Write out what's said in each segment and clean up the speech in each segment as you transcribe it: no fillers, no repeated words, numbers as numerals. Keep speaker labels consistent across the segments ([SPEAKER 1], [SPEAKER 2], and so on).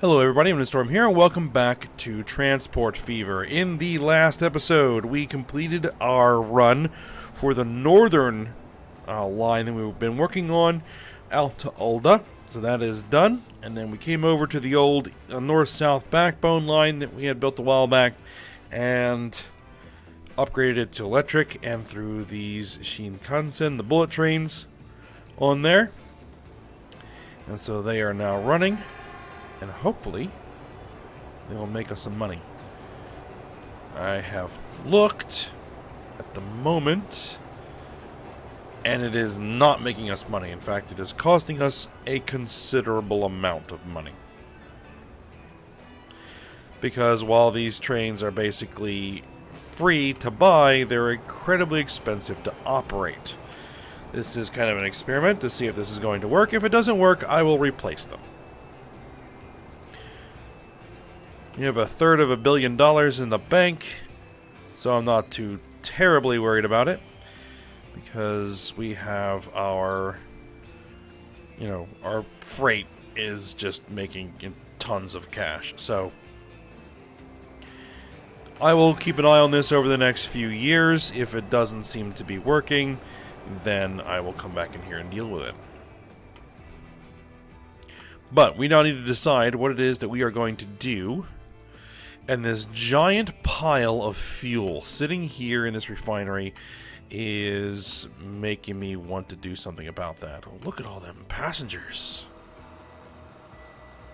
[SPEAKER 1] Hello everybody, I'm Storm here, and welcome back to Transport Fever. In the last episode, we completed our run for the northern line that we've been working on out to Ulda. So that is done, and then we came over to the old north-south backbone line that we had built a while back, and upgraded it to electric, and through these Shinkansen, the bullet trains, on there. And so they are now running. And hopefully, they'll make us some money. I have looked at the moment, and it is not making us money. In fact, it is costing us a considerable amount of money. Because while these trains are basically free to buy, they're incredibly expensive to operate. This is kind of an experiment to see if this is going to work. If it doesn't work, I will replace them. You have $1/3 billion in the bank, so I'm not too terribly worried about it, because we have our freight is just making tons of cash. So I will keep an eye on this over the next few years. If it doesn't seem to be working, then I will come back in here and deal with it. But we now need to decide what it is that we are going to do. And this giant pile of fuel sitting here in this refinery is making me want to do something about that. Oh, look at all them passengers.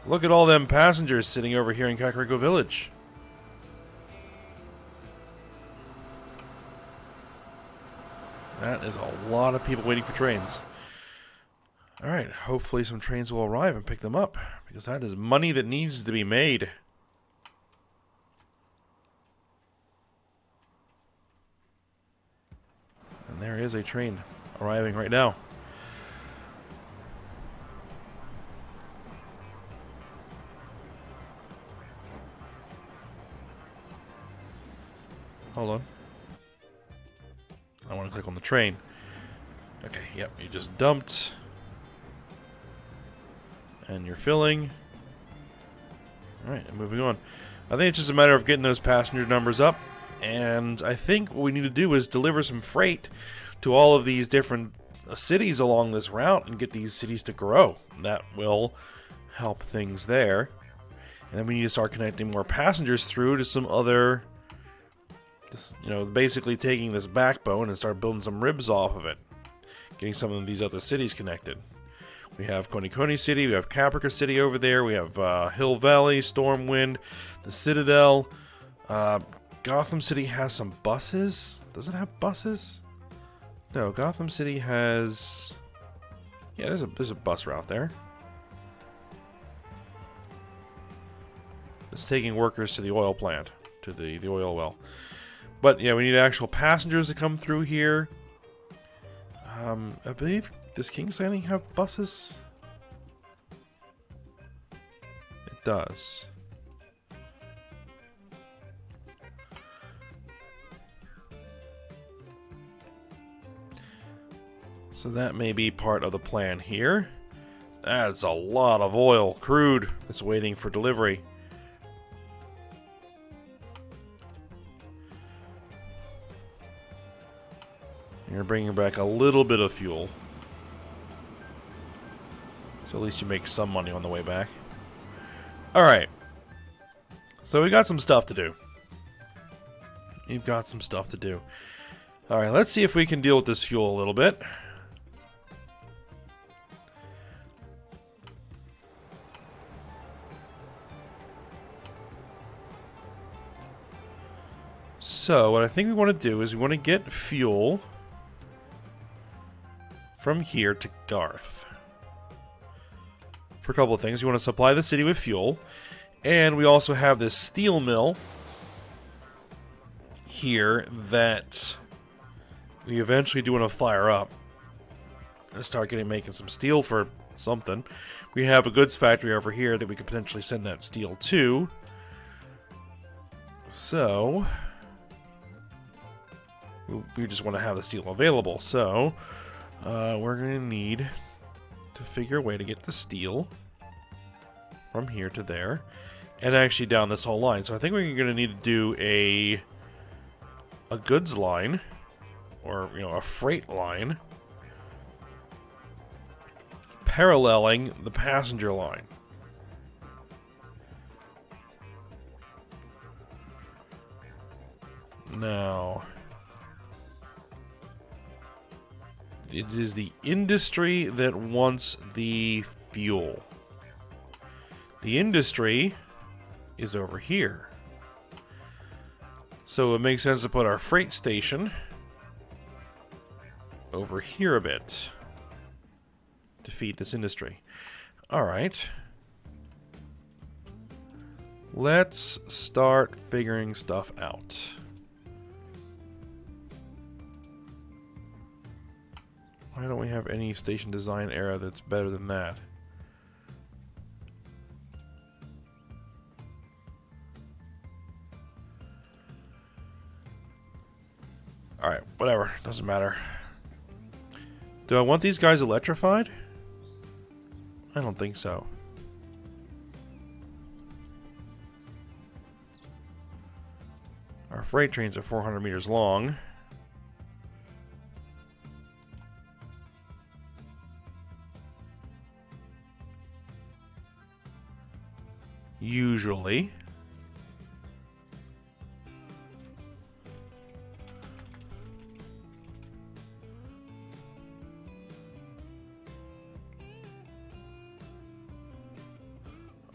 [SPEAKER 1] Look at all them passengers sitting over here in Kakariko Village. That is a lot of people waiting for trains. Alright, hopefully some trains will arrive and pick them up, because that is money that needs to be made. And there is a train arriving right now. Hold on. I want to click on the train. Okay, yep, you just dumped. And you're filling. Alright, and moving on. I think it's just a matter of getting those passenger numbers up. And I think what we need to do is deliver some freight to all of these different cities along this route and get these cities to grow. That will help things there. And then we need to start connecting more passengers through to some other, basically taking this backbone and start building some ribs off of it. Getting some of these other cities connected. We have Konikoni City, we have Caprica City over there, we have Hill Valley, Stormwind, the Citadel. Gotham City has some buses. Does it have buses? No, Gotham City has... Yeah, there's a bus route there. It's taking workers to the oil plant, to the oil well. But yeah, we need actual passengers to come through here. I believe, does King's Landing have buses? It does. So that may be part of the plan here. That's a lot of oil, crude, that's waiting for delivery. You're bringing back a little bit of fuel. So at least you make some money on the way back. Alright. So we got some stuff to do. You've got some stuff to do. Alright, let's see if we can deal with this fuel a little bit. So, what I think we want to do is we want to get fuel from here to Garth. For a couple of things. We want to supply the city with fuel. And we also have this steel mill here that we eventually do want to fire up. And start making some steel for something. We have a goods factory over here that we could potentially send that steel to. So... we just want to have the steel available, so we're going to need to figure a way to get the steel from here to there, and actually down this whole line. So I think we're going to need to do a goods line, or, you know, a freight line, paralleling the passenger line. Now, it is the industry that wants the fuel. The industry is over here. So it makes sense to put our freight station over here a bit to feed this industry. Alright. Let's start figuring stuff out. Why don't we have any station design era that's better than that? Alright, whatever. Doesn't matter. Do I want these guys electrified? I don't think so. Our freight trains are 400 meters long. Usually.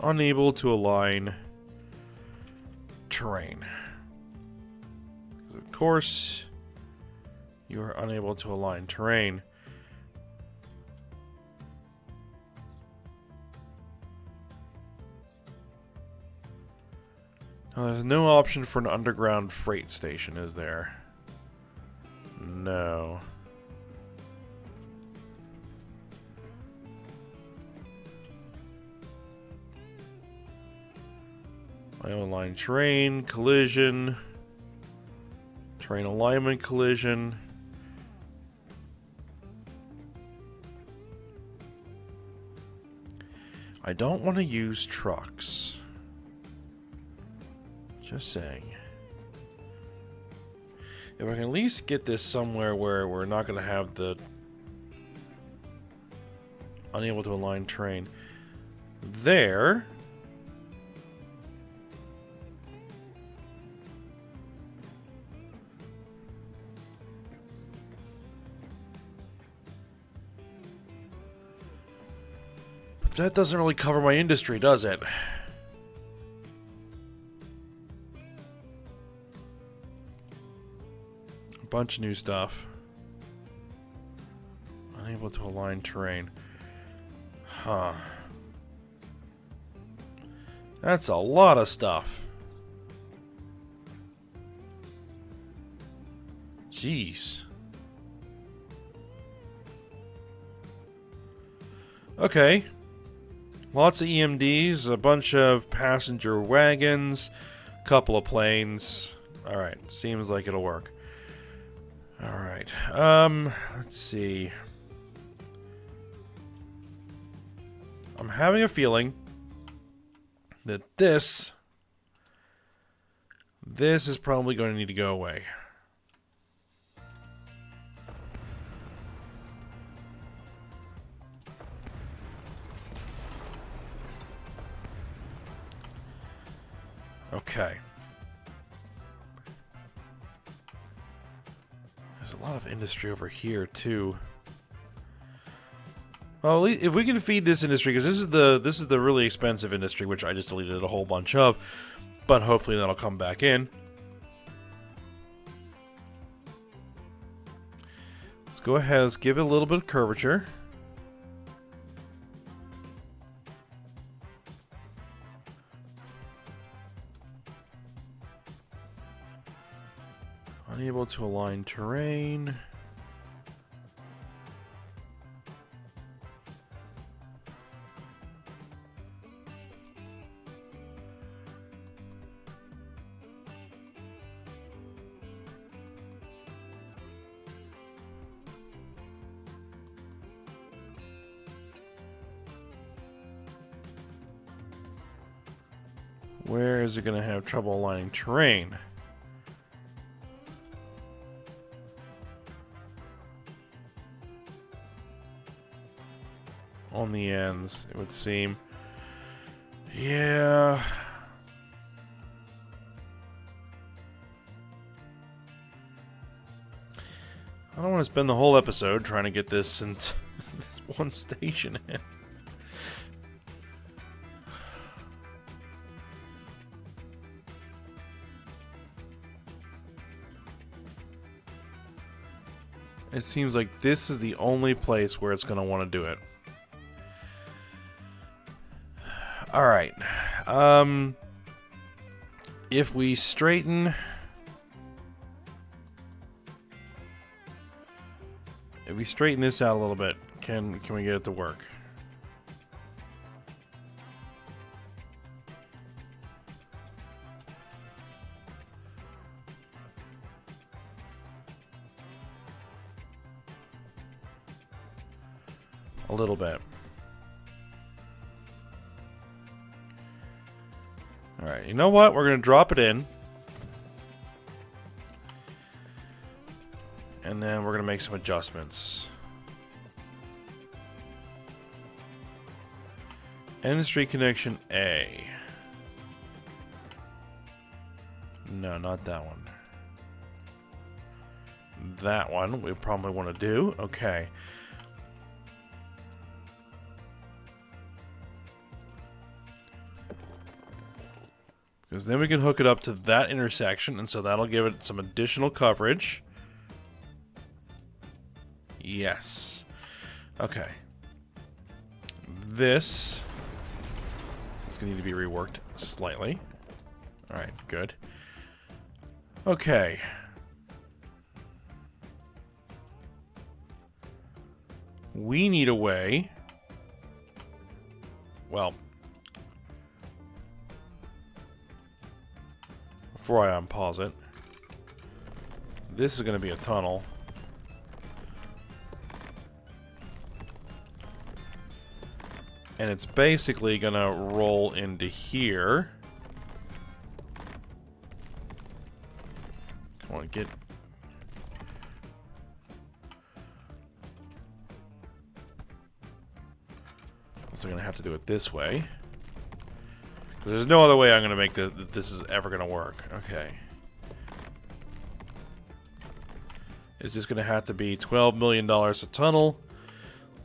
[SPEAKER 1] Unable to align terrain. Of course, you are unable to align terrain. Now, there's no option for an underground freight station, is there? No. Align terrain, collision, terrain alignment, collision. I don't want to use trucks. Just saying. If I can at least get this somewhere where we're not going to have the unable to align terrain there. That doesn't really cover my industry, does it? A bunch of new stuff. Unable to align terrain. Huh. That's a lot of stuff. Jeez. Okay. Lots of EMDs, a bunch of passenger wagons, a couple of planes. Alright, seems like it'll work. Alright, let's see. I'm having a feeling that this is probably going to need to go away. Okay. There's a lot of industry over here too. Well, if we can feed this industry, because this is the really expensive industry, which I just deleted a whole bunch of, but hopefully that'll come back in. Let's go ahead. Let's give it a little bit of curvature. Unable to align terrain. Where is it going to have trouble aligning terrain? On the ends, it would seem. Yeah. I don't want to spend the whole episode trying to get this into this one station in. It seems like this is the only place where it's going to want to do it. Alright. If we straighten... If we straighten this out a little bit, can we get it to work? A little bit. Alright, you know what? We're going to drop it in. And then we're going to make some adjustments. Industry connection A. No, not that one. That one we probably want to do. Okay. Because then we can hook it up to that intersection, and so that'll give it some additional coverage. Yes. Okay. This is going to need to be reworked slightly. Alright, good. Okay. We need a way... Well... Before I unpause it, this is going to be a tunnel. And it's basically going to roll into here. Come on, get... So I'm going to have to do it this way. There's no other way I'm going to make this is ever going to work. Okay. It's just going to have to be $12 million a tunnel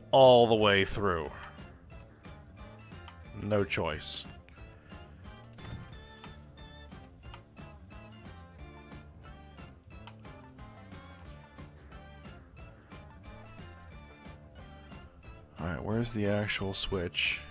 [SPEAKER 1] all the way through. No choice. Alright, where's the actual switch?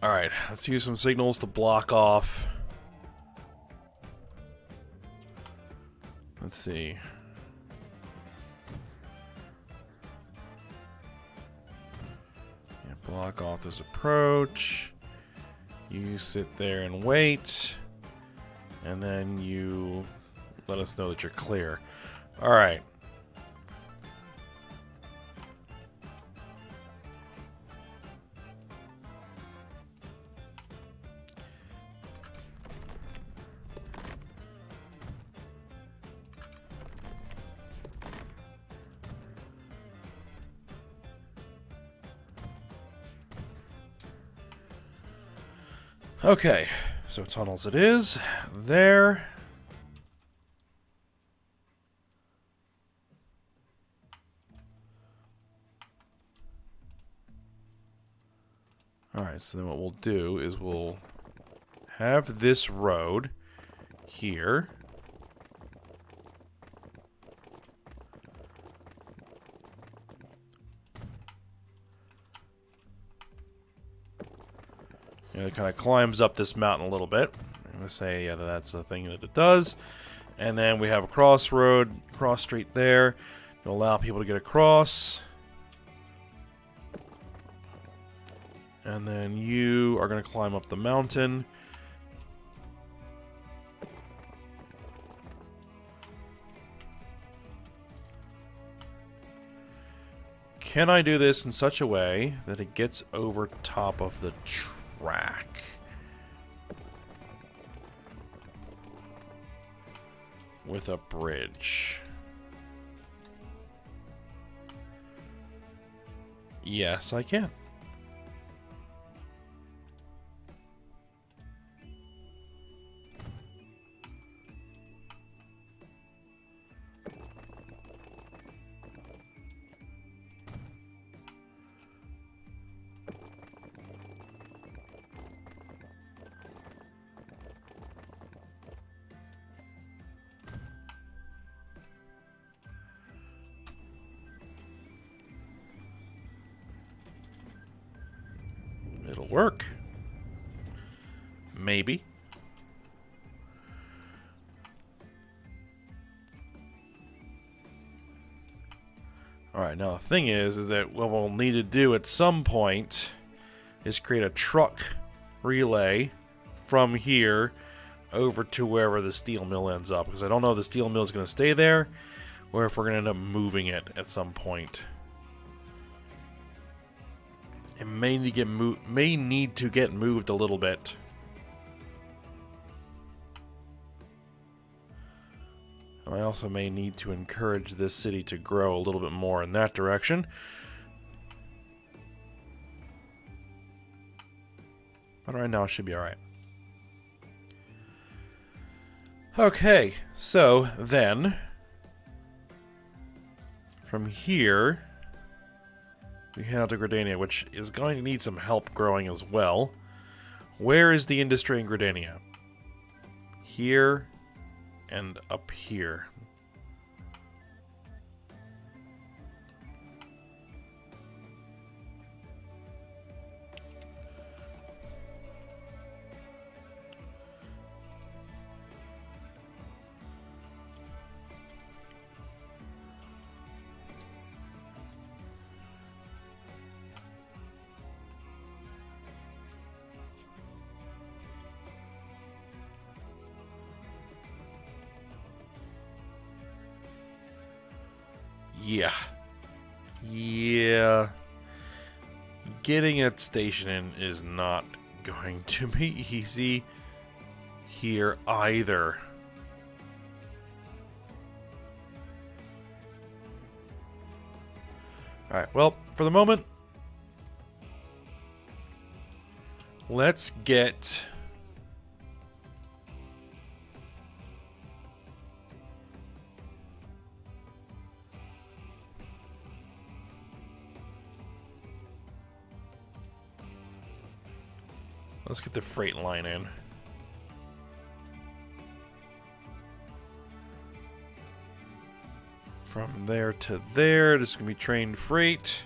[SPEAKER 1] Alright, let's use some signals to block off. Let's see. Yeah, block off this approach. You sit there and wait. And then you let us know that you're clear. Alright. Okay, so tunnels it is. There. Alright, so then what we'll do is we'll have this road here. It kind of climbs up this mountain a little bit. I'm going to say, yeah, that's the thing that it does. And then we have a cross street there to allow people to get across. And then you are going to climb up the mountain. Can I do this in such a way that it gets over top of the track? With a bridge. Yes, I can. It'll work. Maybe. Alright, now the thing is that what we'll need to do at some point is create a truck relay from here over to wherever the steel mill ends up. Because I don't know if the steel mill is going to stay there or if we're going to end up moving it at some point. It may need to get moved a little bit. I also may need to encourage this city to grow a little bit more in that direction. But right now it should be alright. Okay, so then from here we head out to Gridania, which is going to need some help growing as well. Where is the industry in Gridania? Here and up here. Yeah. Getting a station in is not going to be easy here either. Alright, well, for the moment, let's get the freight line in. From there to there, this is going to be train freight.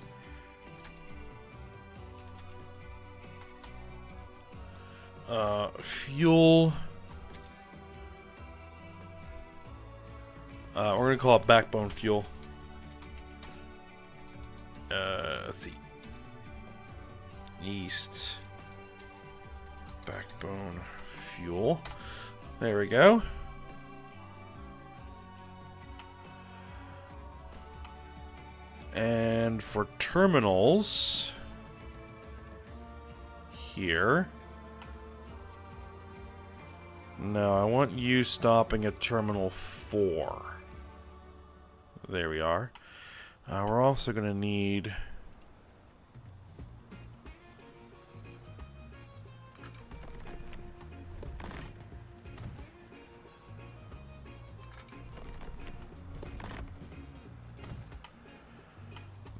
[SPEAKER 1] Fuel. We're going to call it backbone fuel. Let's see. East. Backbone fuel. There we go. And for terminals here. No, I want you stopping at terminal 4. There we are. We're also going to need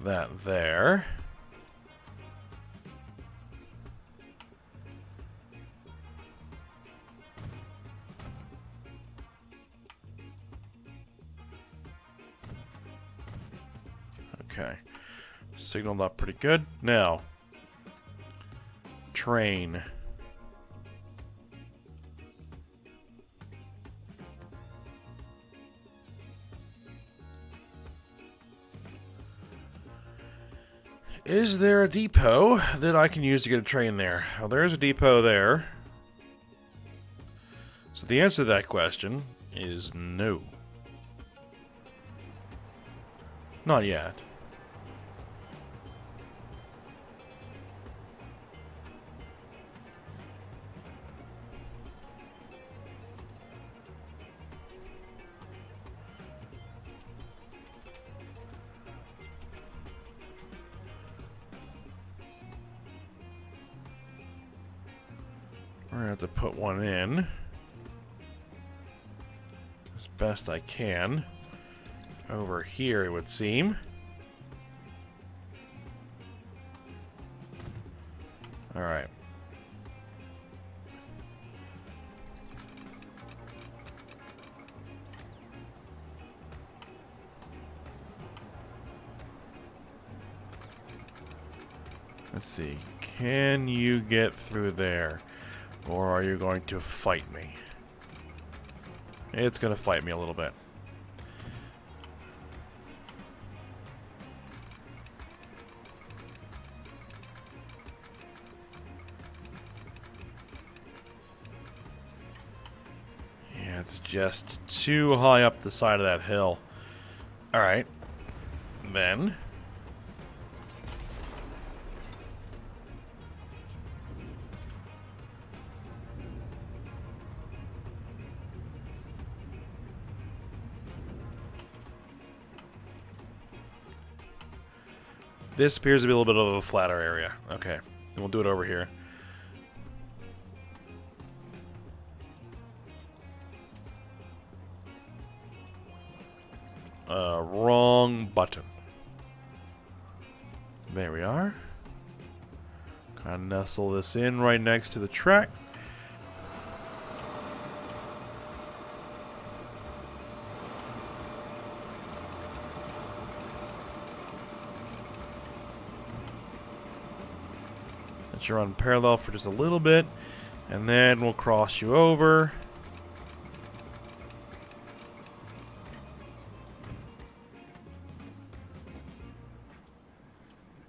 [SPEAKER 1] that there. Okay. Signaled up pretty good. Now, train. Is there a depot that I can use to get a train there? Well, there's a depot there. So the answer to that question is no. Not yet. We're going to have to put one in as best I can. Over here, it would seem. Alright. Let's see. Can you get through there? Or are you going to fight me? It's going to fight me a little bit. Yeah, it's just too high up the side of that hill. Alright. Then... this appears to be a little bit of a flatter area. Okay, then we'll do it over here. Wrong button. There we are. Kind of nestle this in right next to the track. Let you run parallel for just a little bit, and then we'll cross you over.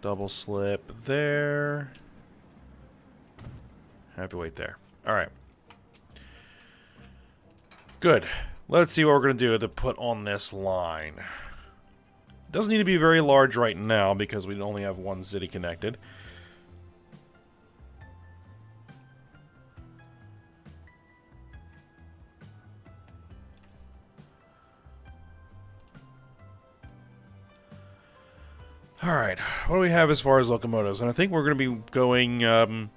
[SPEAKER 1] Double slip there. Heavyweight there. Alright. Good. Let's see what we're going to do to put on this line. It doesn't need to be very large right now because we only have one city connected. Alright, what do we have as far as locomotives? And I think we're going to be going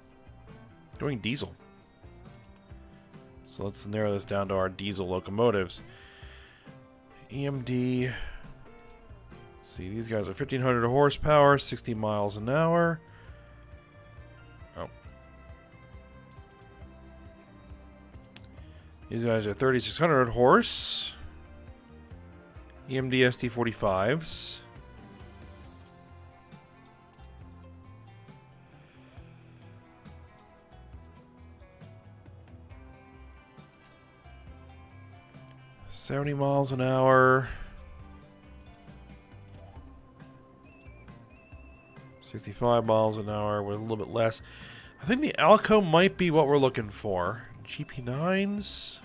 [SPEAKER 1] diesel. So let's narrow this down to our diesel locomotives. EMD. See, these guys are 1,500 horsepower, 60 miles an hour. Oh. These guys are 3,600 horse. EMD ST45s. $70 miles an hour. 65 miles an hour with a little bit less. I think the Alco might be what we're looking for. GP9s?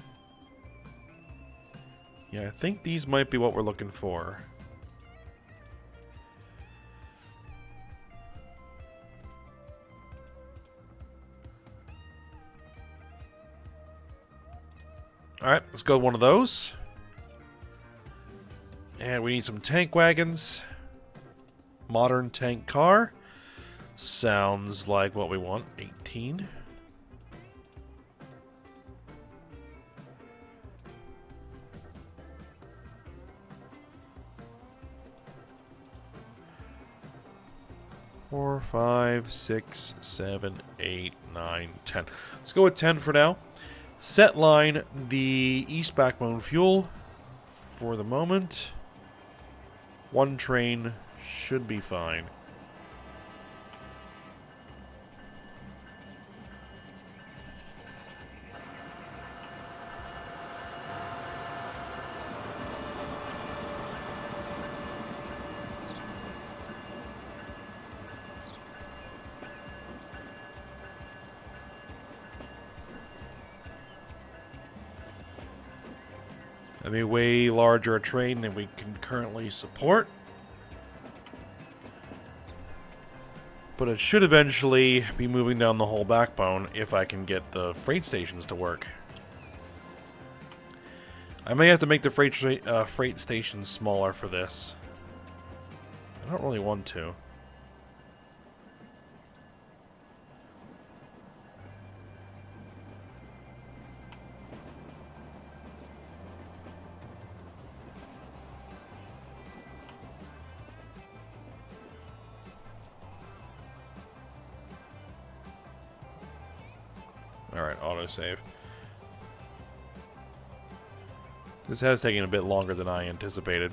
[SPEAKER 1] Yeah, I think these might be what we're looking for. Alright, let's go with one of those. And we need some tank wagons. Modern tank car. Sounds like what we want. 18. Four, 5, 6, 7, 8, 9, 10. Let's go with 10 for now. Set line the east backbone fuel for the moment. One train should be fine. That'd be way larger a train than we can currently support. But it should eventually be moving down the whole backbone if I can get the freight stations to work. I may have to make the freight stations smaller for this. I don't really want to. Alright, autosave. This has taken a bit longer than I anticipated.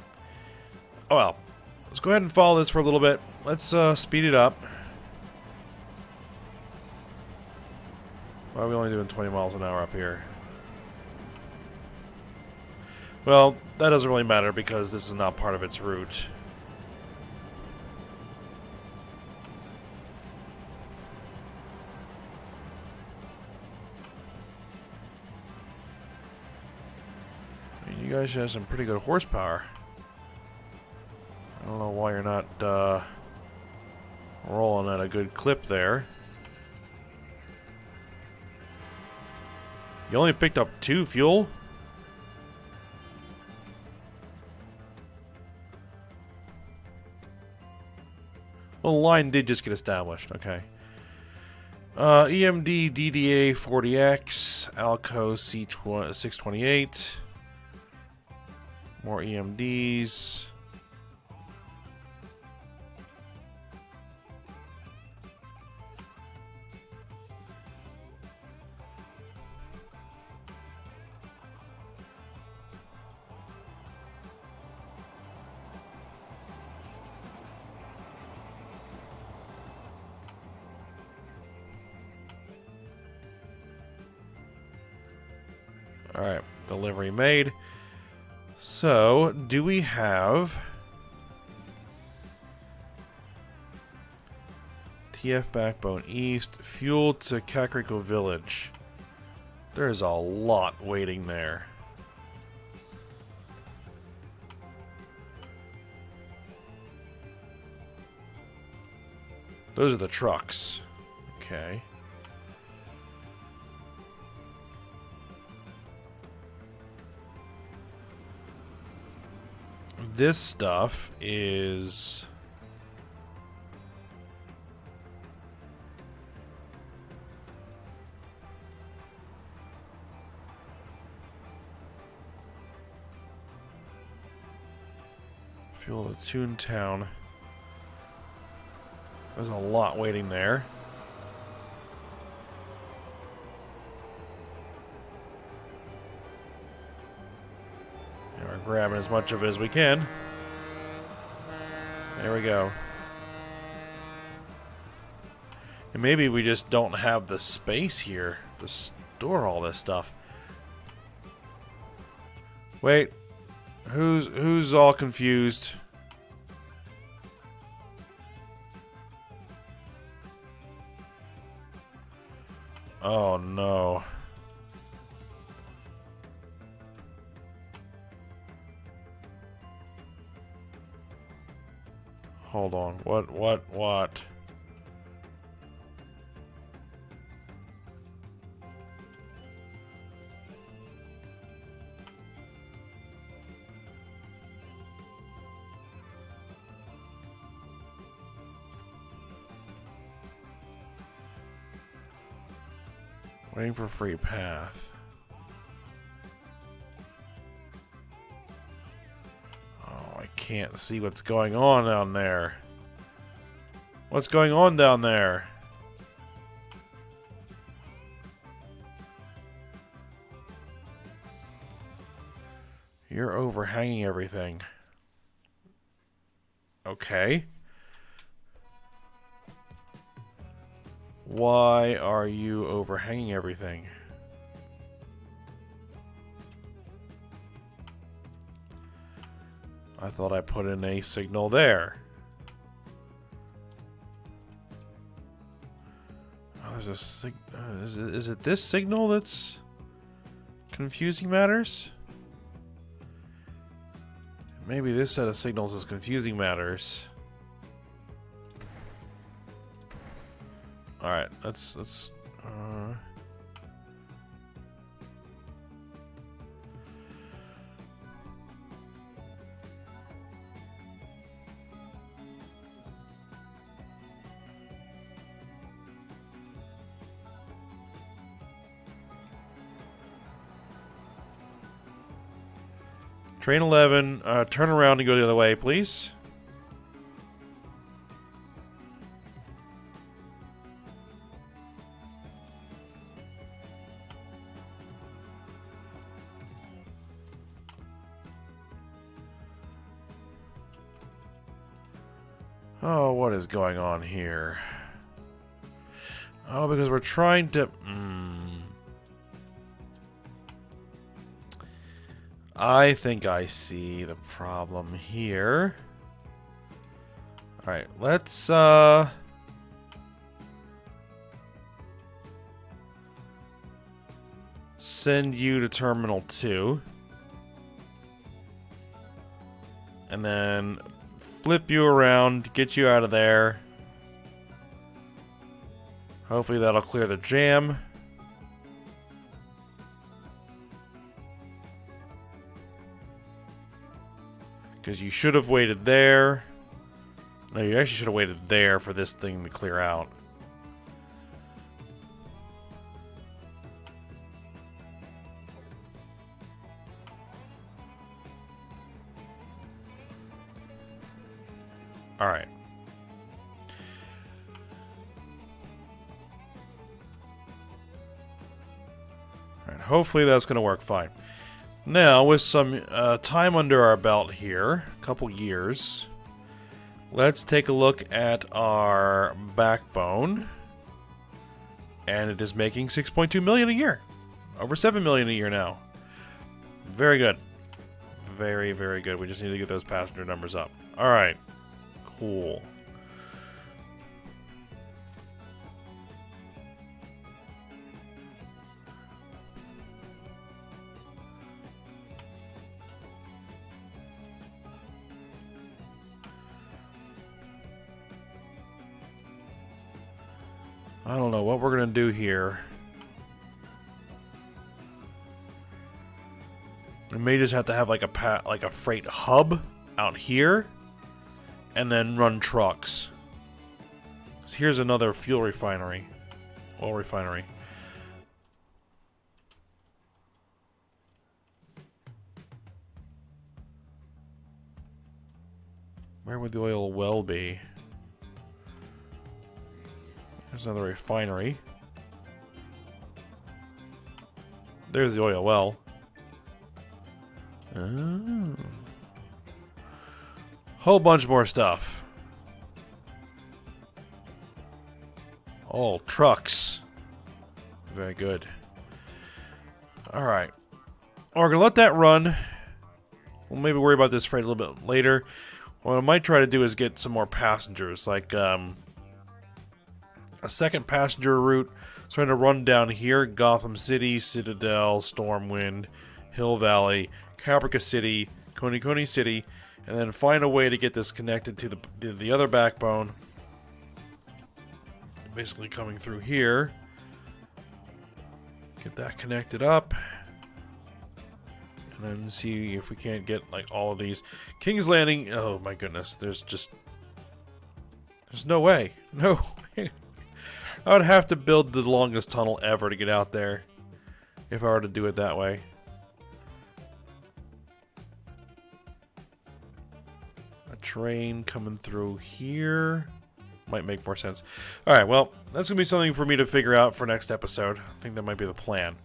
[SPEAKER 1] Oh well. Let's go ahead and follow this for a little bit. Let's speed it up. Why are we only doing 20 miles an hour up here? Well, that doesn't really matter because this is not part of its route. You guys have some pretty good horsepower. I don't know why you're not rolling at a good clip there. You only picked up 2 fuel? Well, the line did just get established. Okay. EMD DDA 40X, Alco C628. More EMDs. Alright, delivery made. So, do we have TF Backbone East, fuel to Kakariko Village? There's a lot waiting there. Those are the trucks. Okay. This stuff is... fuel to Toontown. There's a lot waiting there. And we're grabbing as much of it as we can. There we go. And maybe we just don't have the space here to store all this stuff. Wait. Who's all confused? Oh no. Hold on. What? Waiting for free path. Oh, I can't see what's going on down there. What's going on down there? You're overhanging everything. Okay. Why are you overhanging everything? I thought I put in a signal there. Oh, there's a is it this signal that's confusing matters? maybe this set of signals is confusing matters. Alright, let's Train 11, turn around and go the other way, please. Oh, what is going on here? Oh, because we're trying to... I think I see the problem here. Alright, let's, send you to Terminal 2. And then flip you around, get you out of there. Hopefully that'll clear the jam. Because you should have waited there. No, you actually should have waited there for this thing to clear out. Alright. Alright, hopefully that's going to work fine. Now, with some time under our belt here, a couple years, let's take a look at our backbone. And it is making 6.2 million a year. Over 7 million a year now. Very good. Very, very good. We just need to get those passenger numbers up. Alright. Cool. I don't know what we're gonna do here. We may just have to have like a freight hub out here, and then run trucks. So here's another fuel refinery, oil refinery. Where would the oil well be? There's another refinery. There's the oil well. Oh. Whole bunch more stuff. All trucks. Very good. Alright. We're going to let that run. We'll maybe worry about this freight a little bit later. What I might try to do is get some more passengers. Like, a second passenger route. Trying to run down here. Gotham City, Citadel, Stormwind, Hill Valley, Caprica City, Coney City. And then find a way to get this connected to the other backbone. Basically coming through here. Get that connected up. And then see if we can't get like all of these. King's Landing, oh my goodness, there's no way. No way. I would have to build the longest tunnel ever to get out there. If I were to do it that way. A train coming through here. Might make more sense. Alright, well, that's going to be something for me to figure out for next episode. I think that might be the plan.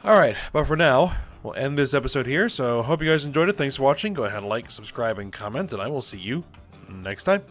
[SPEAKER 1] Alright, but for now, we'll end this episode here. So, hope you guys enjoyed it. Thanks for watching. Go ahead and like, subscribe, and comment. And I will see you next time.